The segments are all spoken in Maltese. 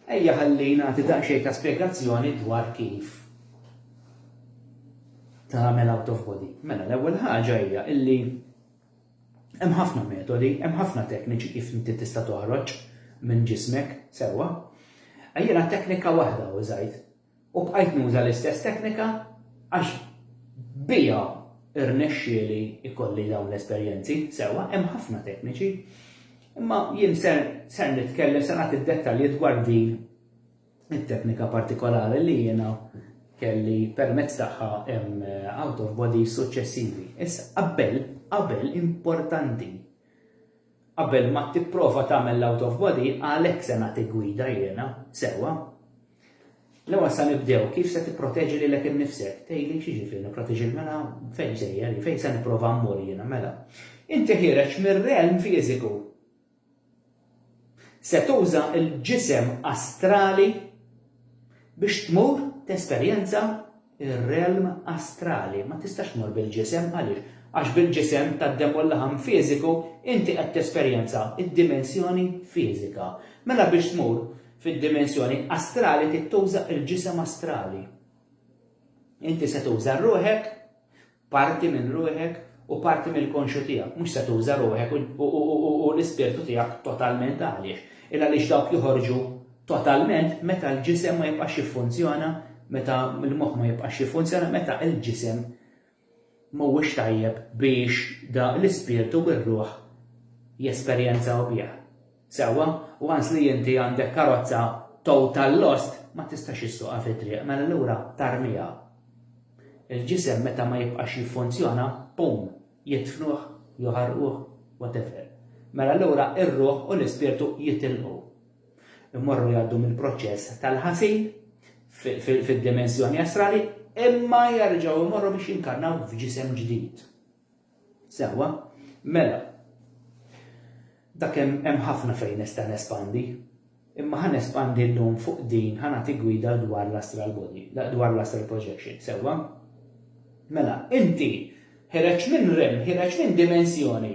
ejja ħalli nagħti daqsxejn ta' spjegazzjoni dwar kif tagħmel out of body. Mela l-ewwel ħaġa hija illi hemm ħafna metodi, hemm ħafna tekniċi kif inti tista' toħroġ minn ġismek sewwa. Jiena teknika waħda użajt u bqajt nuża l-istess teknika għax bija irnexxieli ikolli dawn l-esperjenzi sewwa, hemm ħafna tekniċi. Imma jien ser nitkellem se nagħti d-dettalji dwar din it-teknika partikolari li jiena kelli permezz tagħha hemm out of body suċċessivi. Issa qabel importanti. Qabel ma tipprova tagħmel l-out of body għalhekk se nagħti gwida jiena sewwa. L-ewwel se nibdew kif se tipproteġi lilek innifsek. Tgħidli x'jiġifieri nipproteġi mela fejn sejjer, fejn se nipprova mmur jiena mela. Inti ħireġ mir-realm fiżiku. Se tuża l-ġisem astrali biex tmur tesperjenza ir-realm astrali. Ma tistax tmur bil-ġisem għaliex? Għax bil-ġisem tad-dem u l-laħam fiżiku inti qed tesperjenza id-dimensjoni fiżika. Mela biex tmur fid-dimensjoni astrali tittuża l-ġisem astrali. Inti se tuża ruħek, parti minn ruħek u parti mill-konxu tiegħek. Mhux se tuża ruħek u l-ispirtu tiegħek totalment għaliex. Illa għaliex dawk joħorġu totalment meta l-ġisem ma jibqax jiffunzjona, meta l-moħħ ma jibqax jiffunzjona, meta l-ġisem mhuwiex tajjeb biex da l-ispirtu u r-ruħ jesperjenzaw bih. Sewwa, once li inti għandek karozza total lost ma tistax issuqha fit-triq, mela allura tarmija. Il-ġisem meta ma jibqax jiffunzjona, pum, jitfnuh, joħarquh, whatever. Mela allura ir-ruħ u l-ispirtu jitilqu. Immorru jgħaddu mill-proċess tal-ħasil fid-dimensjoni astrali imma jerġgħu jmorru biex jinkarnaw f'ġisem ġdid. Sewwa, mela. Dak hemm ħafna fejn nista' nespandi. Imma ħan espandi llum fuq din ħa nagħti gwida dwar l-astral body, dwar l-astral projection. Sewwa. Mela, inti ħireġ minn realm, ħireġ minn dimensjoni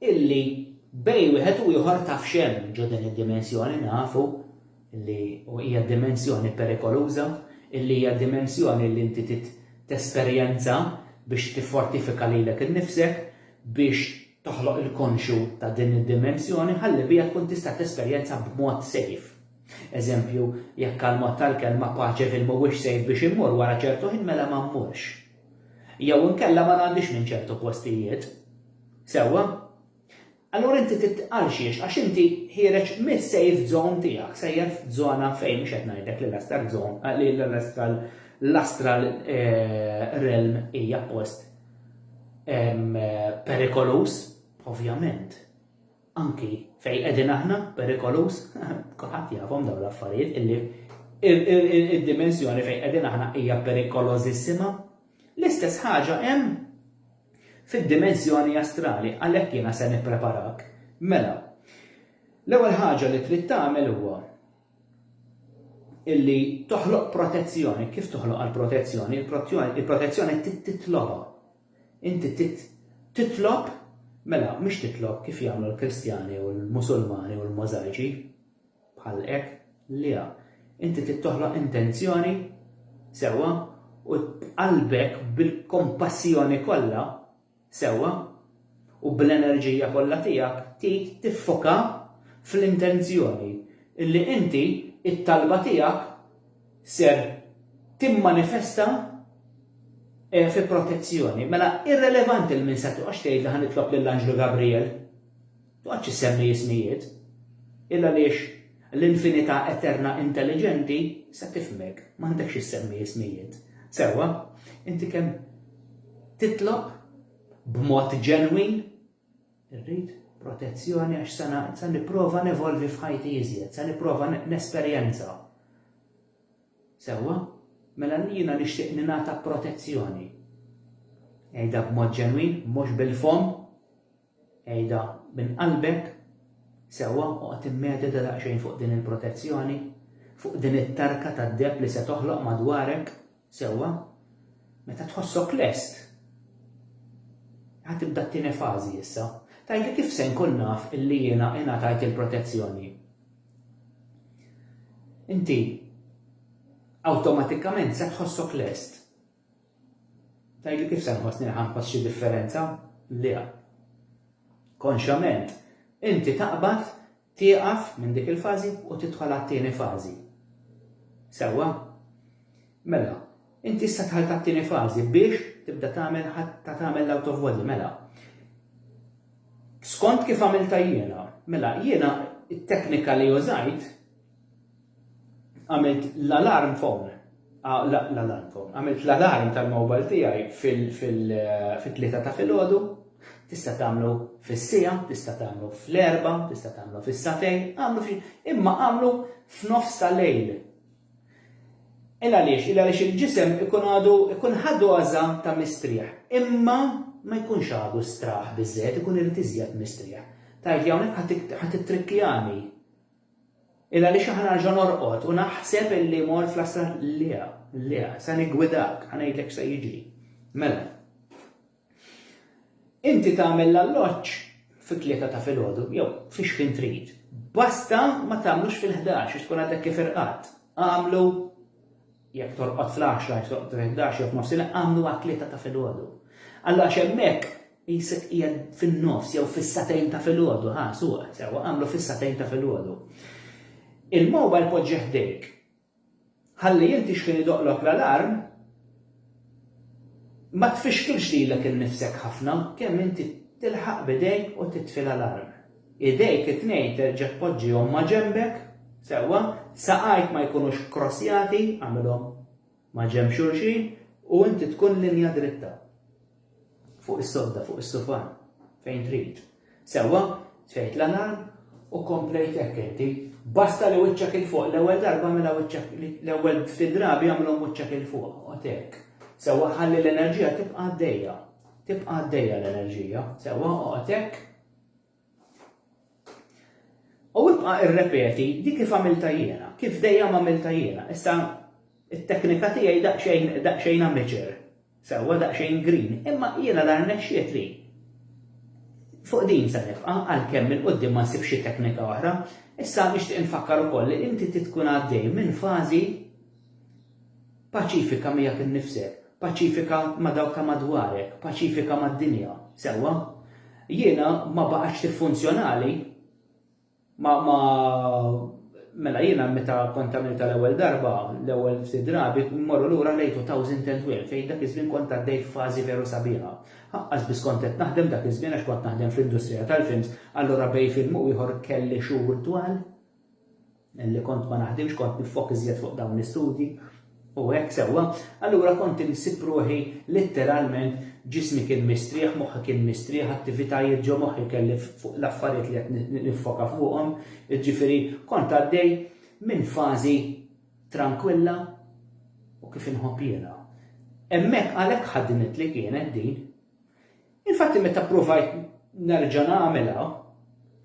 illi bej wieħed u ieħor taf xemm ġo din id-dimensjoni nafu li hija dimensjoni perikoluża, illi hija dimensjoni li inti tesperjenza biex tiffortifika lilek innifsek biex toħloq il-konxu ta' din id-dimensjoni ħalli bija tkun tista' tesperjenza b'mod safe. Eżempju, jekk għal-mod tal-kelma paċe fil-mhuwiex safe biex immur wara ċertu ħin mela ma mmurx. Jew inkella ma ngħandix minn ċertu postijiet. Sewwa? Allura inti titqal xiex, għax inti ħireġ mis-safe zone tiegħek, sejjer f'żona fejn mhux qed ngħidlek li l-astral zone, li l-astral realm hija post perikolus, ovvjament. Anki fejn qegħdin aħna perikolus, kulħadd jafhom dawn l-affarijiet illi id-dimensjoni fejn qegħdin aħna hija perikolosissima. L-istess ħaġa hemm fid-dimensjoni astrali, għalhekk jiena se nippreparak. Mela, l-ewwel ħaġa li trid tagħmel huwa illi toħloq protezzjoni. Kif toħloq għall-protezzjoni? Il-protezzjoni titlobha. Inti titlob, mela mhux titlob kif jagħmlu l-Kristjani u l-Musulmani u l-Możajċi bħal hekk liha. Inti tittoħloq intenzjoni sewwa u qalbek bil-kompassjoni kollha sewwa u bl-enerġija kollha tiegħek tiffoka fl-intenzjoni illi inti it-talba tiegħek ser timmanifesta fi protezzjoni. Mela irrelevanti l-min se tuqgħax tgħid li ħanitlob lill-Anġlu Gabriel. Tuqgħodx issemmi ismijiet. Illa għaliex l-infinità eterna intelligenti se tifhmek, m'għandekx issemmi ismijiet. Sewwa, inti kemm titlob b'mod ġenwin, irrid protezzjoni għax sa nipprova nevolvi f'ħajti iżjed, sa nipprova nesperjenza. Sewwa, mela jiena nixtieq ningħata protezzjoni. Ejda b'mod ġenwin, mhux bil-fom, ejda minn qalbek, sewwa oqgħod immedita daqsxejn fuq din il-protezzjoni, fuq din it-tarka tad-deb li se toħloq madwarek, sewwa, meta tħossok lest. Ħatibda t-tieni fażi issa. Tajli kif se nkun naf illi jiena ingħatajt il-protezzjoni. inti awtomatikament se tħossok lest. Tajli kif se nħossni ħanħoss xi differenza? Le. Konxament, inti taqbad tieqaf minn dik il-fażi u tidħol għat-tieni fażi. Sewwa? Mela, inti issa tħall tat-tieni fażi biex tibda tagħmel l-out of body, mela. Skont kif għamilta jiena, mela jiena it-teknika li użajt għamilt l-alarm phone. L-alarm phone. Għamilt l-alarm tal-mobile tiegħi fil-3 ta' filgħodu, tista' tagħmlu fis-sija, tista' tagħmlu fl-4, tista' tagħmlu fis-satejn, imma għamlu f'nofs tal-lejl. Għaliex il-ġisem ikun ħadu għaża ta' mistrieħ, imma ma jkunx għadu straħ biżżejjed, ikun irid iżjed mistrieħ. Tajt hawnhekk ħadd ittrikkjani. Għaliex aħna nerġa' norqod u naħseb illi mor fl-asra le, se nigwidak, ħanejdlek se jiġri. Mela. Inti tagħmel l-alloġġ fit-3 ta' filgħodu, jew fiex kien trid. Basta ma tagħmlux fil-11 tkun għadek kif irqad. Għamlu jekk torqod fl-10, jekk torqod fil-11 jew f'nofsinhar, għamlu għat-3 ta' filgħodu. Alla għax hemmhekk jisek hija fin-nofs jew fis-satejn ta' filgħodu, suq, sewa għamlu fis-satejn ta' filgħodu. Il-mobile poġġi ħdejk. Ħalli inti x'kien idoqlok l-alarm, ma tfixkilx lilek innifsek ħafna kemm inti tilħaq b'idejk u titfi l-alarm. Idejk it-tnejn terġa' tpoġġihom ma' ġembek, sewwa, saqajk ma jkunux krossjati, għamilhom ma' ġemb xulxin u inti tkun linja dritta. Fuq is-sodda, fuq is-sufan, fejn trid. Sewwa, tfejt l-alarm u komplejt hekk inti. Basta li wiċċek il-fuq, l-ewwel darba mela wiċċek l-ewwel ftit drabi għamlhom wiċċek il-fuq, għotek. Sewwa ħalli l-enerġija tibqa' għaddejja. Tibqa' għaddejja l-enerġija, sewwa għotek. U ibqa' irrepeti dik kif għamilta jiena, kif dejjem għamilta jiena. Issa it-teknika tiegħi daqsxejn amateur, sewwa daqsxejn green, imma jiena l-arnexxiet li. Fuq din se nibqa' għalkemm il-qudiem ma nsibx xi teknika oħra, issa nixtieq infakkar ukoll li inti tkun għaddej minn fażi paċifika miegħek innifsek, paċifika ma' dawk ta' madwarek, paċifika mad-dinja, sewwa. Jiena ma baqgħetx tiffunzjonali mela jiena meta kont għamilta l-ewwel darba, l-ewwel ftit drabi, mmorru lura lejn 2012 fejn dak iż-żmien kont għaddej f'fażi veru sabiħa. Ħaqqas biss kont qed naħdem dak iż-żmien għax kont naħdem fl-industrija tal-films, allura bej film u ieħor kelli xhur twal illi kont ma naħdimx, kont nifok iżjed fuq dawn l-istudji u hekk sewwa, allura kont insib ruħi letteralment ġismi kien mistrieħ, moħħi kien mistrieħ, attivitajiet ġo moħħi kelli fuq l-affarijiet li qed nifoka fuqhom, jiġifieri kont għaddej minn fażi tranquilla u kif inħobb jiena. Hemmhekk għalhekk ħaddinit li kienet din. Infatti meta provajt nerġa' nagħmilha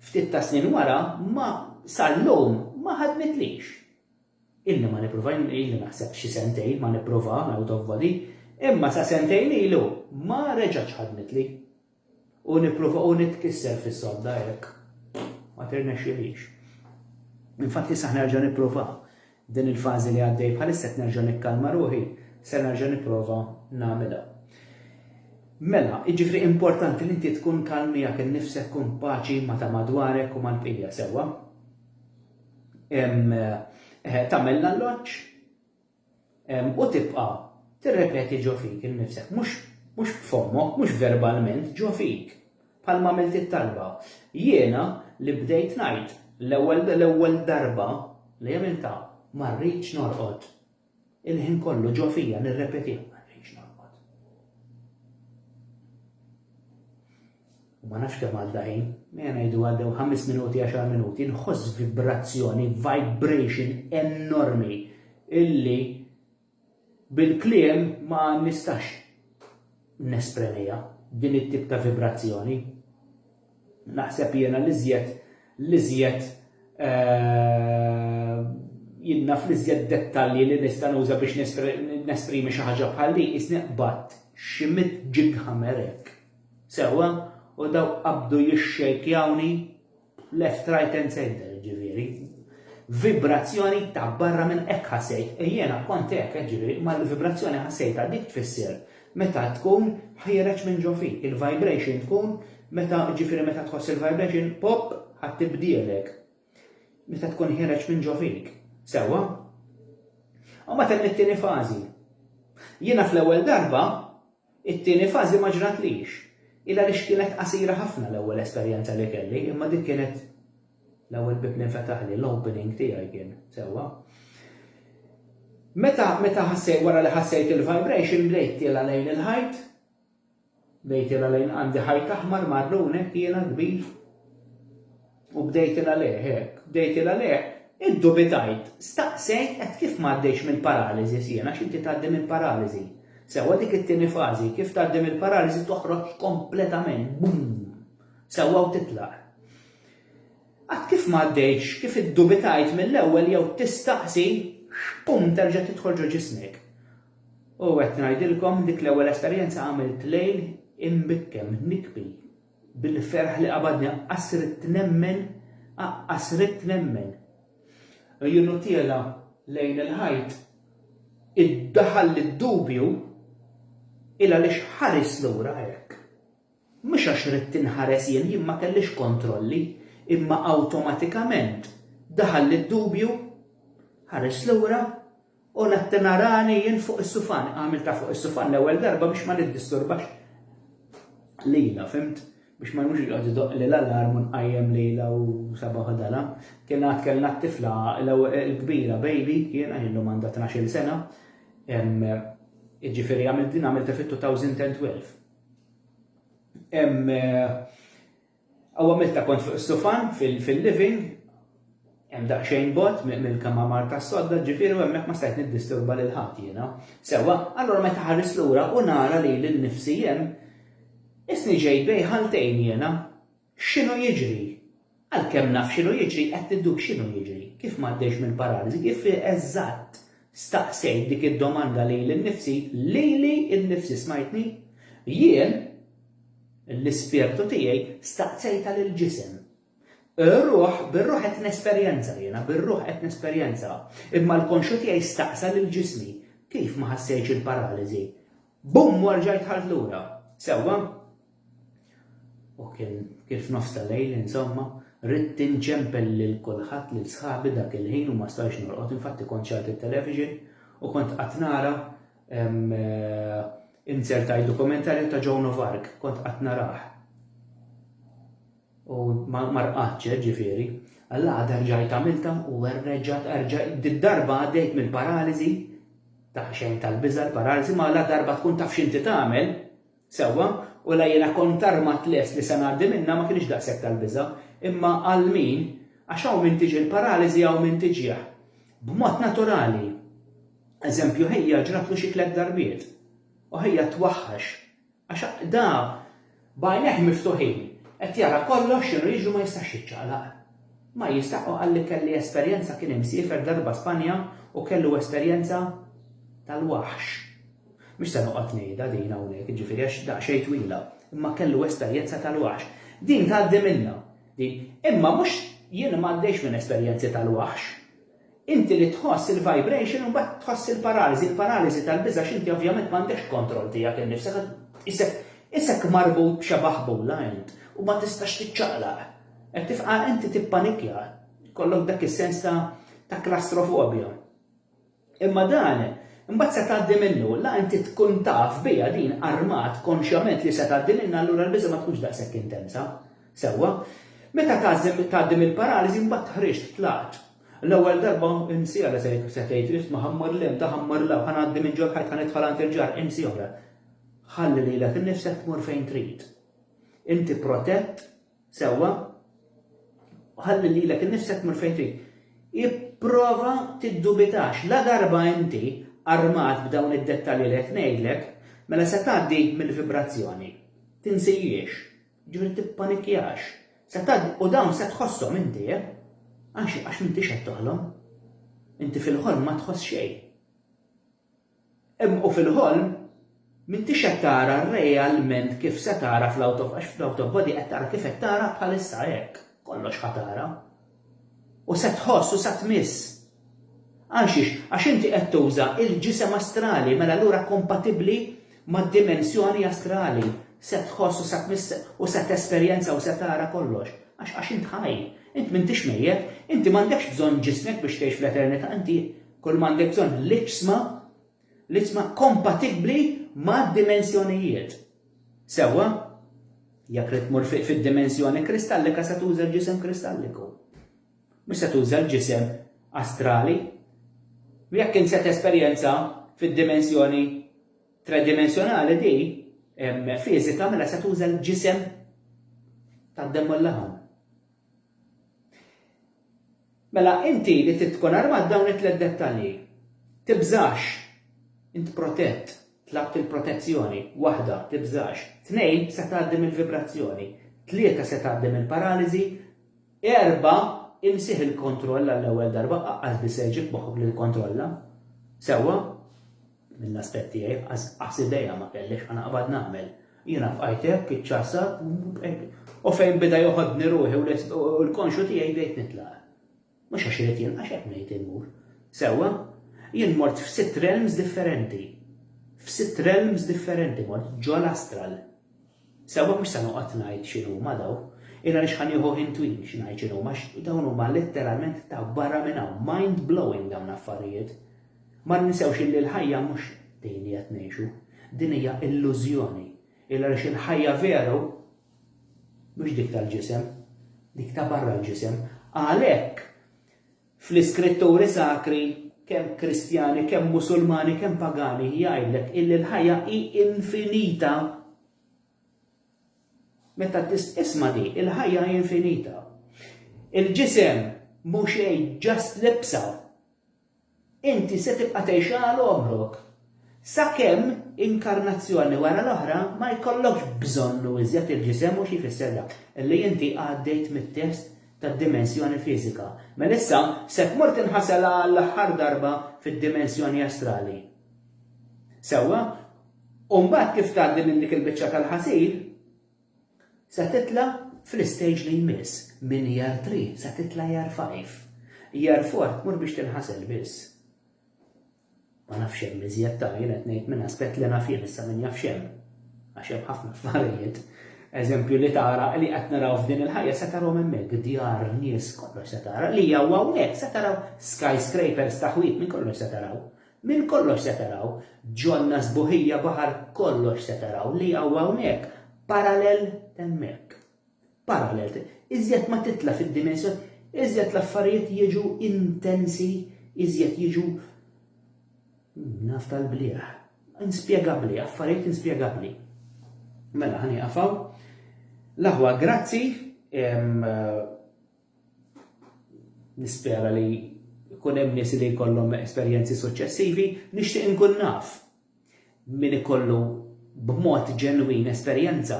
ftit ta' snin wara ma sal-lum ma ħadnitlix. Illi ma nippruvaj illi naħseb xi sentejn ma nipprova out of body, imma sa sentejn ilu ma reġaċ ħadnitli. U nipprova u nitkisser fis-sodda hekk. Ma tirnexxilix. Infatti sa nerġa' nipprova din il-fażi li għaddej bħalissa qed nerġa' nikkalma ruħi, se nerġa' nipprova nagħmilha. Mela, jiġifieri importanti li inti tkun kalmi jekk innifsek tkun paċi ma ta' madwarek u mal-bqija sewwa. Tagħmel l-alloġġ u tibqa' tirrepeti ġo fik innifsek, mhux b'fommok, mhux verbalment, ġo fik. Bħalma għamilt it-talba. Jiena li bdejt ngħid l-ewwel darba li għamilta ma rridx norqod. Il-ħin kollu ġo fija nirrepetih ma rridx norqod. U ma nafx kemm għadda ħin, mejn ngħidu għaddew 5 minuti 10 minuti, nħoss vibrazzjoni, vibration enormi illi bil-kliem ma nistax nespremija din it-tip ta' vibrazzjoni. Naħseb jiena l-iżjed jinnaf l-iżjed dettalji li nista' nuża biex nesprimi xi ħaġa bħal li isni qbatt xi ġig ħamerek. Sewwa u daw qabdu jixxejkjawni left, right and center ġifieri. vibrazzjoni ta' barra minn hekk ħassejt. Jiena kont hekk ġifieri ma l-vibrazzjoni ħassejta dik tfisser meta tkun ħireġ minn ġo fik. Il-vibration tkun meta tħoss il-vibration pop ħattibdielek. Meta tkun ħireġ minn ġo fik. Sewwa? U meta it-tieni fażi. Jiena fl-ewwel darba it-tieni fażi ma ġratlix. Illa li kienet qasira ħafna l-ewwel esperjenza li kelli, imma dik kienet l-ewwel bib li nfetaħli, l-opening tiegħi kien, sewwa. Meta ħassejt wara li ħassejt il-vibration bdejt tiela lejn il-ħajt, bdejt tiela lejn għandi ħajt aħmar marrun hekk jiena kbir. U bdejt tiela lejh hekk, bdejt tiela lejh, iddubitajt, staqsejt qed kif m'għaddejx mill-paraliżi jiena x'inti tgħaddi mill-paraliżi. Sewwa dik it-tieni fażi, kif tgħaddi mill-paraliżi toħroġ kompletament, bum! Sewwa u titlaq. Għad kif m'għaddejx, kif iddubitajt mill-ewwel jew tistaqsi, bum terġa' tidħol ġo ġismek. U qed ngħidilkom dik l-ewwel esperjenza għamilt lejl imbikkem nikbi bil-ferħ li qabadni qasrit nemmen. Jienu tiela lejn il-ħajt iddaħal id-dubju illa li xħares lura hekk. Mhux għax rid tinħares jien ma kellix kontrolli, imma awtomatikament daħal id-dubju, ħares lura u nattenarani jien fuq is-sufan. Għamilta fuq is-sufan l-ewwel darba biex ma niddisturbax lila, fimt? Biex ma jmux jgħod idoq li l-allarm nqajjem lejla u sabaħ dala. Kellna t-tifla l-kbira baby, kien illum għandha 12 sena, ġifieri għamilta fit-2012. Għamilta kont fuq is-sufan fil-living, hemm daqsxejn bot mill-kamamar tas-sodda, ġifieri u hemmhekk ma stajt niddisturba lil ħadd jiena. Sewwa, allura meta ħares lura u nara li l-nifsi hemm isni ġej bej ħaltejn jiena, x'inhu jiġri? Għalkemm naf x'inhu jiġri qed tidduk x'inhu jiġri, kif m'għaddejx minn paraliżi, kif eżatt staqsejt dik id-domanda li l-nifsi, li l-nifsi smajtni, jien l-ispirtu tiegħi staqsejta lill-ġisem. Bir-ruħ qed nesperjenza jiena, bir-ruħ qed nesperjenza, imma l-konxu tiegħi staqsa lill-ġismi, kif ma ħassejtx il-paraliżi. Bum warġajt ħalt lura. Sewwa? U kien f'nofs tal-lejl, insomma, rrid inċempel lil kulħadd lil sħabi dak il-ħin u ma stajtx norqod, infatti kont ċalt it-television u kont qatt nara insertaj dokumentarju ta' Joan of Arc, kont qatt narah. U ma rqatx ġifieri, alla għad rġajt għamilta u rġajt darba għaddejt mill-paraliżi ta' xejn tal-biża l-paraliżi, ma la darba tkun taf x'inti tagħmel, sewwa, u la jiena kont armat les li se ngħaddi minnha ma kienx daqshekk tal-biża, imma għal min għax hawn min tiġi l-paraliżi hawn min tiġih. B'mod naturali. Eżempju ħejja ġrablu xi 3 darbiet. U ħejja twaħħax. Għax da bajneħ miftuħin. Qed jara kollox x'inhu jiġu ma jistax jiċċaqlaq. Ma jistax għalli kelli esperjenza kien imsiefer darba Spanja u kellu esperjenza tal-waħx. Mhux se noqgħod ngħidha din hawnhekk, ġifieri għax daqsxejn twila, imma kellu esperjenza tal-waħx. Din tgħaddi minnha. Imma mhux jien m'għaddejx minn esperjenzi tal-waħx. Inti li tħoss il-vibration u mbagħad tħoss il-paraliżi. Il-paraliżi tal-biża x'inti ovvjament m'għandekx kontroll tiegħek innifsek isek marbut b'xabaħbula int u ma tistax tiċċaqlaq. Qed tifqa' inti tippanikja, kollok dak is-sens ta' klastrofobja. Imma dan imbagħad se tgħaddi minnu, la inti tkun taf biha din armat konxjament li se tgħaddi minna allura l-biża ma tkunx daqshekk intensa. Sewwa, meta tgħaddi mill-paraliżi mbagħad ħriġt tlaqt. L-ewwel darba insija se tgħid rid ma ħammar lem ta' ħammar law ħanaddi minn ġol ħajt ħanidħol għand il-ġar insi oħra. Ħalli lilek innifsek tmur fejn trid. Inti protett, sewwa, ħalli lilek innifsek tmur fejn trid. Ipprova tiddubitax la darba inti armat b'dawn id-dettalji li qed ngħidlek, mela se tgħaddi mill-vibrazzjoni. Tinsejjiex, ġifieri tippanikjax. Se tgħaddi u dawn se tħosshom inti, għax m'intix qed toħlom. Inti fil-ħolm ma tħoss xejn. U fil-ħolm m'intix qed tara realment kif se tara fl-out of body qed tara kif qed tara bħalissa hekk. Kollox ħatara. u se tħoss u se tmiss. Għax inti qed tuża il-ġisem astrali mela allura kompatibbli mad-dimensjoni astrali. Se tħoss u se tmiss u se tesperjenza u se tara kollox. Għax int ħaj, int m'intix mejjed, inti m'għandekx bżonn ġismek biex tgħix fl-eternità, inti kull m'għandek bżonn l-iġsma kompatibbli mad-dimensjonijiet. Sewwa, jekk rid tmur fid-dimensjoni kristallika se tuża l-ġisem kristalliku. Mhux se tuża l-ġisem astrali. Jekk int se tesperjenza fid-dimensjoni tredimensjonali di fiżika mela se tuża l-ġisem tad-demm u l-laħam. Mela inti li tkun armat dawn it-tliet dettalji. Tibżax, int protett, tlabt il-protezzjoni, waħda tibżax, 2 se tgħaddim il-vibrazzjoni, 3 se tgħaddim il-paraliżi, 4 imsih il-kontroll għall-ewwel darba qaqqas biseġib moħħok li kontrolla. Sewwa, mill-aspett tiegħi qas idejja ma kellix ħana qabad nagħmel. Jiena fqajtek iċċassa u fejn bida joħodni ruħi u l-konxu tiegħi bdejt nitlaq. Mhux għax irid jien għax hekk ngħid immur. Sewwa, jien mort f'6 realms differenti. F'6 realms differenti mort ġo l-astral. Sewwa mhux se noqgħod ngħid x'inhuma daw. Jiena għaliex ħanieħu intwin x'ngħid x'inhuma dawn huma letteralment ta' barra minn hawn, mind blowing dawn affarijiet. Ma ninsewx illi l-ħajja mhux din li qed ngħixu. Din hija illużjoni. Għaliex il-ħajja veru mhux dik tal-ġisem, dik ta' barra l-ġisem. Għalhekk fl-iskritturi sakri kemm Kristjani, kemm Musulmani, kemm Pagani jgħidlek illi l-ħajja hi infinita. Meta isma' di, il-ħajja hi infinita. Il-ġisem mhux xejn ġast libsa. Inti se tibqa' tgħix għal omrok. Sakemm inkarnazzjoni wara l-oħra ma jkollokx bżonnu iżjed il-ġisem u xi jfisser dak. Illi inti għaddejt mit-test tad-dimensjoni fiżika. Mela issa se tmur tinħasel għall-aħħar darba fid-dimensjoni astrali. Sewwa, u mbagħad kif tgħaddi minn dik il-biċċa tal-ħasir, se titla' fl-istage li jmiss minn year 3 se titla' year 5. Year 4 tmur biex tinħasel biss. Ma nafx hemm iżjed ta' jien qed ngħid minn aspett li naf jien issa min jaf x'hemm. Għax hemm ħafna affarijiet. Eżempju li tara li qed naraw f'din il-ħajja se taraw hemmhekk djar, nies kollox se tara. Li hawn hawnhekk se taraw skyscrapers ta' ħwiet minn kollox se taraw. Minn kollox se taraw. Ġonna sbuħija baħar kollox se taraw. Li hawn hawnhekk parallel hemmhekk. Parallel. Iżjed ma titla' fid-dimensjoni, iżjed l-affarijiet jiġu intensi, iżjed jiġu naf tal-bliegħ. Inspjegabbli, affarijiet inspjegabbli. Mela ħani qafaw. L-aħwa grazzi, nispera li jkun hemm nies li jkollhom esperjenzi suċċessivi, nixtieq inkun naf min ikollu b'mod ġenwin esperjenza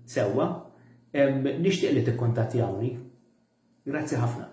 sewwa, nixtieq li tikkuntattjawni. Grazzi ħafna.